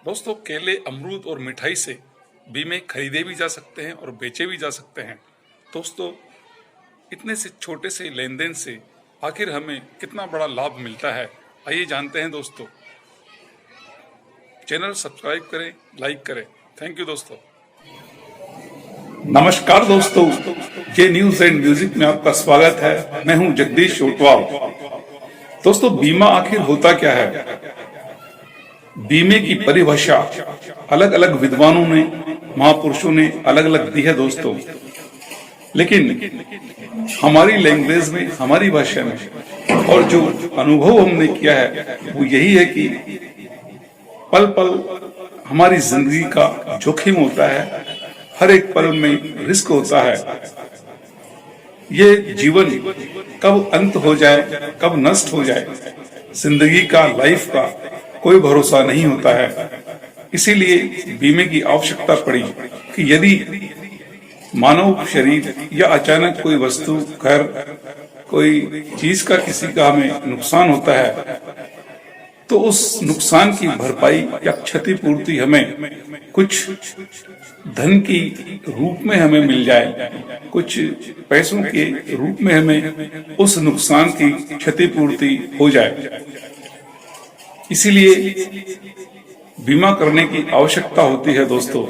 दोस्तों, केले, अमरूद और मिठाई से बीमे खरीदे भी जा सकते हैं और बेचे भी जा सकते हैं। दोस्तों, इतने से छोटे से लेन देन से आखिर हमें कितना बड़ा लाभ मिलता है, आइए जानते हैं दोस्तों। चैनल सब्सक्राइब करें, लाइक करें। थैंक यू दोस्तों। नमस्कार दोस्तों, ये न्यूज एंड म्यूजिक में आपका स्वागत है। मैं हूं जगदीश ओटवाल। दोस्तों, बीमा आखिर होता क्या है? बीमे की परिभाषा अलग अलग विद्वानों ने, महापुरुषों ने अलग अलग दी है दोस्तों, लेकिन हमारी लैंग्वेज में, हमारी भाषा में और जो अनुभव हमने किया है वो यही है कि पल पल हमारी जिंदगी का जोखिम होता है, हर एक पल में रिस्क होता है। ये जीवन कब अंत हो जाए, कब नष्ट हो जाए, जिंदगी का, लाइफ का कोई भरोसा नहीं होता है। इसीलिए बीमे की आवश्यकता पड़ी कि यदि मानव शरीर या अचानक कोई वस्तु, घर, कोई चीज का, किसी का हमें नुकसान होता है तो उस नुकसान की भरपाई या क्षतिपूर्ति हमें कुछ धन की रूप में हमें मिल जाए, कुछ पैसों के रूप में हमें उस नुकसान की क्षतिपूर्ति हो जाए। इसीलिए बीमा करने की आवश्यकता होती है दोस्तों।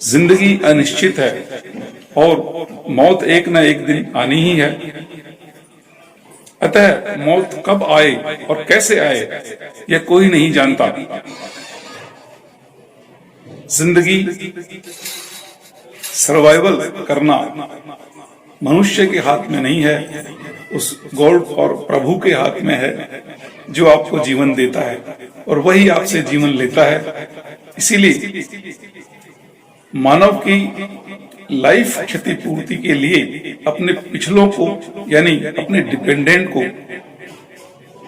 जिंदगी अनिश्चित है और मौत एक न एक दिन आनी ही है। अतः मौत कब आए और कैसे आए यह कोई नहीं जानता। जिंदगी सर्वाइवल करना मनुष्य के हाथ में नहीं है, उस गॉड और प्रभु के हाथ में है जो आपको जीवन देता है और वही आपसे जीवन लेता है। इसीलिए मानव की लाइफ क्षतिपूर्ति के लिए अपने पिछलों को, यानी अपने डिपेंडेंट को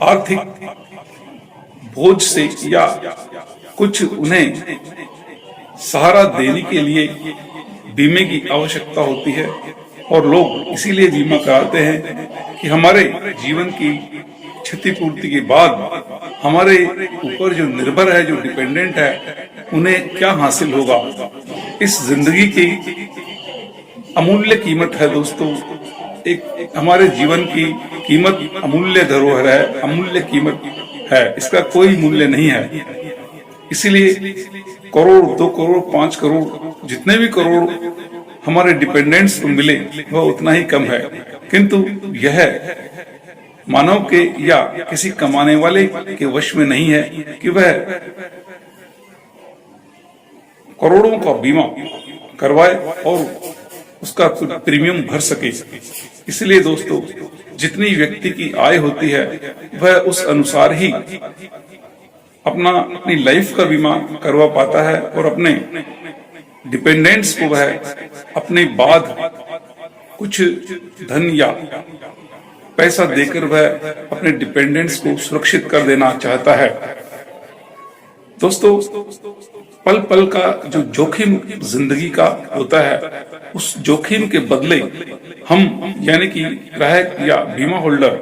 आर्थिक बोझ से या कुछ उन्हें सहारा देने के लिए बीमे की आवश्यकता होती है। और लोग इसीलिए बीमा कराते हैं कि हमारे जीवन की क्षतिपूर्ति के बाद हमारे ऊपर जो निर्भर है, जो डिपेंडेंट है, उन्हें क्या हासिल होगा। इस जिंदगी की अमूल्य कीमत है दोस्तों। एक हमारे जीवन की कीमत अमूल्य धरोहर है, अमूल्य कीमत है, इसका कोई मूल्य नहीं है। इसीलिए करोड़, 2 करोड़, 5 करोड़, जितने भी करोड़ हमारे डिपेंडेंट्स को मिले वह उतना ही कम है। किंतु यह मानव के या किसी कमाने वाले के वश में नहीं है कि वह करोड़ों का बीमा करवाए और उसका प्रीमियम भर सके। इसलिए दोस्तों, जितनी व्यक्ति की आय होती है वह उस अनुसार ही अपनी लाइफ का बीमा करवा पाता है और अपने डिपेंडेंट्स को वह अपने बाद कुछ धन या पैसा देकर वह अपने डिपेंडेंट्स को सुरक्षित कर देना चाहता है। दोस्तों, पल पल का जो जोखिम जिंदगी का होता है, उस जोखिम के बदले हम, यानी कि ग्राहक या बीमा होल्डर,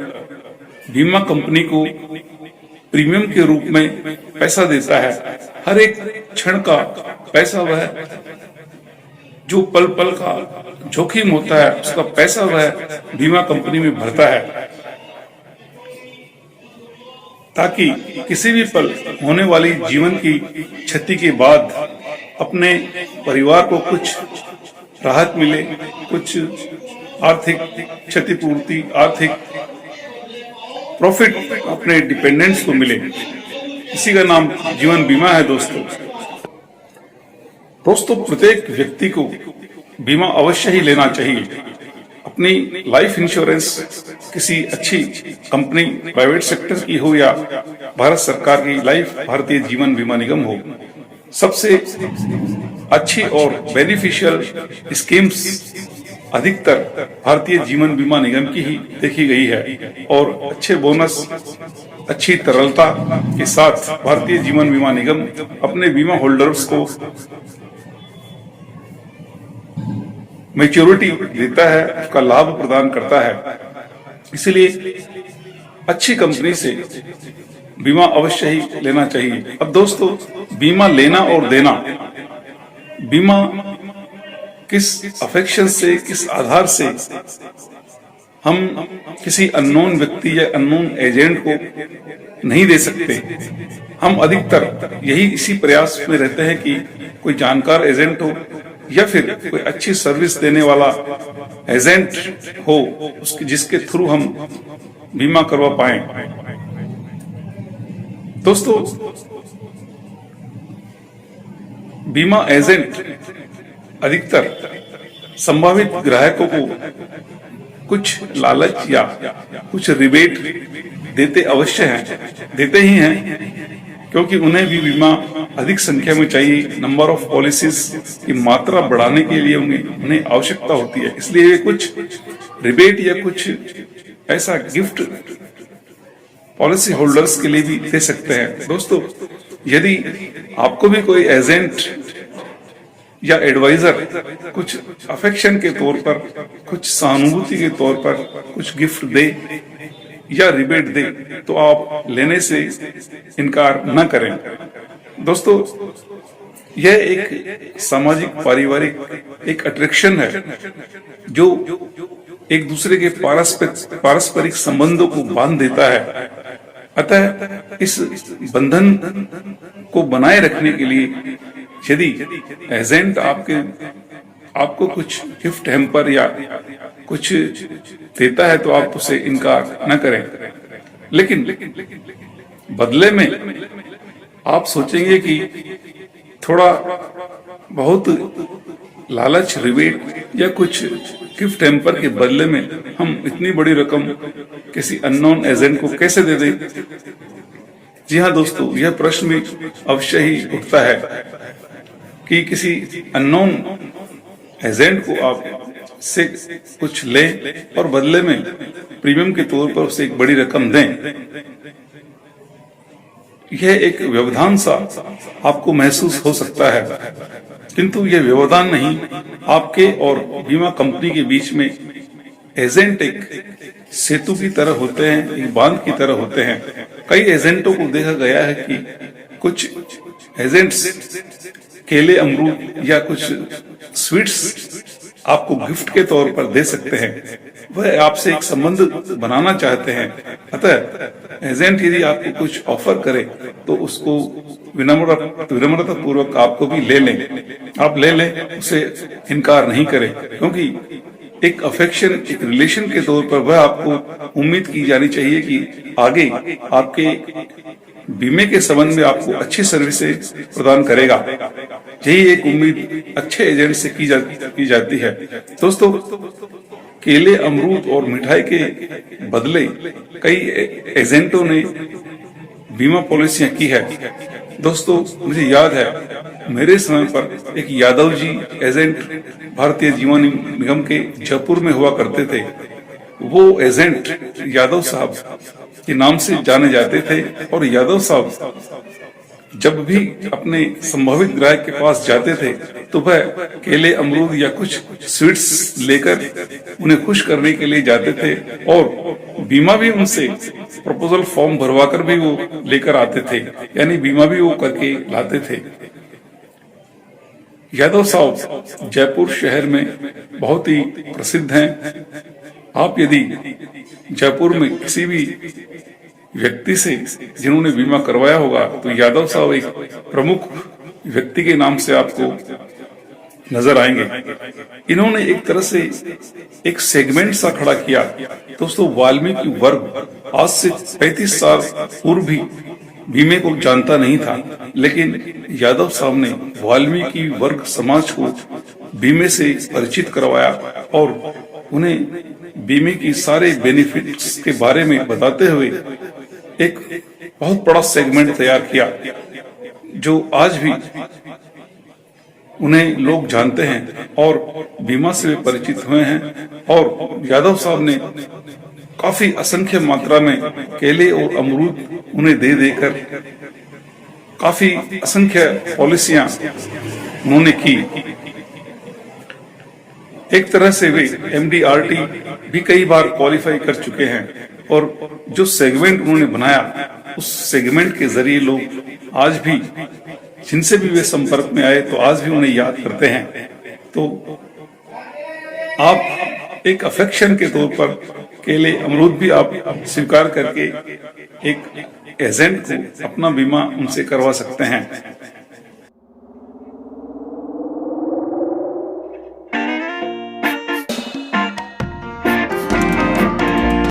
बीमा कंपनी को प्रीमियम के रूप में पैसा देता है। हर एक क्षण का पैसा वह, जो पल पल का जोखिम होता है, उसका पैसा वह बीमा कंपनी में भरता है, ताकि किसी भी पल होने वाली जीवन की क्षति के बाद अपने परिवार को कुछ राहत मिले, कुछ आर्थिक क्षतिपूर्ति, आर्थिक प्रॉफिट अपने डिपेंडेंट्स को मिले। इसी का नाम जीवन बीमा है दोस्तों। प्रत्येक व्यक्ति को बीमा अवश्य ही लेना चाहिए। अपनी लाइफ इंश्योरेंस किसी अच्छी कंपनी, प्राइवेट सेक्टर की हो या भारत सरकार की लाइफ, भारतीय जीवन बीमा निगम हो, सबसे अच्छी और बेनिफिशियल स्कीम्स अधिकतर भारतीय जीवन बीमा निगम की ही देखी गई है और अच्छे बोनस, अच्छी तरलता के साथ भारतीय जीवन बीमा निगम अपने बीमा होल्डर्स को मैच्योरिटी देता है, उसका लाभ प्रदान करता है। इसलिए अच्छी कंपनी से बीमा अवश्य ही लेना चाहिए। अब दोस्तों, बीमा लेना और देना, बीमा किस अफेक्शन से, किस आधार से हम किसी अननोन व्यक्ति या अननोन एजेंट को नहीं दे सकते। हम अधिकतर यही इसी प्रयास में रहते हैं कि कोई जानकार एजेंट हो या फिर कोई अच्छी सर्विस देने वाला एजेंट हो, उसके जिसके थ्रू हम बीमा करवा पाएं। दोस्तों, बीमा एजेंट अधिकतर संभावित ग्राहकों को कुछ लालच या कुछ रिबेट देते अवश्य हैं, देते ही हैं, क्योंकि उन्हें भी बीमा अधिक संख्या में चाहिए। नंबर ऑफ पॉलिसीज की मात्रा बढ़ाने के लिए उन्हें आवश्यकता होती है, इसलिए वे कुछ रिबेट या कुछ ऐसा गिफ्ट पॉलिसी होल्डर्स के लिए भी दे सकते हैं। दोस्तों, यदि आपको भी कोई एजेंट या एडवाइजर कुछ अफेक्शन के तौर पर, कुछ सहानुभूति के तौर पर कुछ गिफ्ट दे या रिबेट दे, तो आप लेने से इनकार न करें। दोस्तों, यह एक सामाजिक पारिवारिक एक अट्रैक्शन है जो एक दूसरे के पारस्परिक संबंधों को बांध देता है। अतः इस बंधन को बनाए रखने के लिए यदि एजेंट आपको कुछ गिफ्ट हैम्पर या कुछ देता है तो आप उसे इनकार न करें, लेकिन बदले में आप सोचेंगे कि थोड़ा बहुत लालच, रिबेट या कुछ गिफ्ट हैम्पर के बदले में हम इतनी बड़ी रकम किसी अननोन एजेंट को कैसे दे दें। जी हाँ दोस्तों, यह प्रश्न भी अवश्य ही उठता है कि किसी अननोन एजेंट को आप से कुछ लें और बदले में प्रीमियम के तौर पर उसे एक बड़ी रकम दें। यह एक व्यवधान सा आपको महसूस हो सकता है, किंतु यह व्यवधान नहीं, आपके और बीमा कंपनी के बीच में एजेंट एक सेतु की तरह होते हैं, एक बांध की तरह होते हैं। कई एजेंटों को देखा गया है कि कुछ एजेंट्स केले, अमरूद या कुछ स्वीट्स आपको गिफ्ट के तौर पर दे सकते हैं। वह आपसे एक संबंध बनाना चाहते हैं। अतः एजेंट यदि आपको कुछ ऑफर करे तो उसको विनम्रता पूर्वक आपको भी ले लें, आप ले लें, उसे इनकार नहीं करें, क्योंकि एक अफेक्शन, एक रिलेशन के तौर पर वह आपको उम्मीद की जानी चाहिए कि आगे आपके बीमे के संबंध में आपको अच्छी सर्विसेज प्रदान करेगा। यही एक उम्मीद अच्छे एजेंट से की जाती है। दोस्तों, केले, अमरूद और मिठाई के बदले कई एजेंटों ने बीमा पॉलिसियां की है। दोस्तों, मुझे याद है मेरे समय पर एक यादव जी एजेंट भारतीय जीवन निगम के जयपुर में हुआ करते थे। वो एजेंट यादव साहब के नाम से जाने जाते थे और यादव साहब जब भी अपने संभावित ग्राहक के पास जाते थे तो वह केले, अमरूद या कुछ स्वीट्स लेकर उन्हें खुश करने के लिए जाते थे और बीमा भी उनसे प्रपोजल फॉर्म भरवाकर भी वो लेकर आते थे, यानी बीमा भी वो करके लाते थे। यादव साहब जयपुर शहर में बहुत ही प्रसिद्ध हैं। आप यदि जयपुर में किसी भी व्यक्ति से जिन्होंने बीमा करवाया होगा तो यादव साहब एक प्रमुख व्यक्ति के नाम से आपको नजर आएंगे। इन्होंने एक तरह से एक सेगमेंट सा खड़ा किया। दोस्तों, वाल्मीकि वर्ग आज से 35 साल पूर्व भी बीमे को जानता नहीं था, लेकिन यादव साहब ने वाल्मीकि वर्ग समाज को बीमे से परिचित करवाया और उन्हें बीमे की सारे बेनिफिट्स के बारे में बताते हुए एक बहुत बड़ा सेगमेंट तैयार किया, जो आज भी उन्हें लोग जानते हैं और बीमा से परिचित हुए हैं। और यादव साहब ने काफी असंख्य मात्रा में केले और अमरूद उन्हें दे देकर काफी असंख्य पॉलिसियां उन्होंने की। एक तरह से वे MDRT भी कई बार क्वालिफाई कर चुके हैं और जो सेगमेंट उन्होंने बनाया उस सेगमेंट के जरिए लोग आज भी जिनसे भी वे संपर्क में आए तो आज भी उन्हें याद करते हैं। तो आप एक अफेक्शन के तौर पर केले अमरूद भी आप स्वीकार करके एक एजेंट को अपना बीमा उनसे करवा सकते हैं।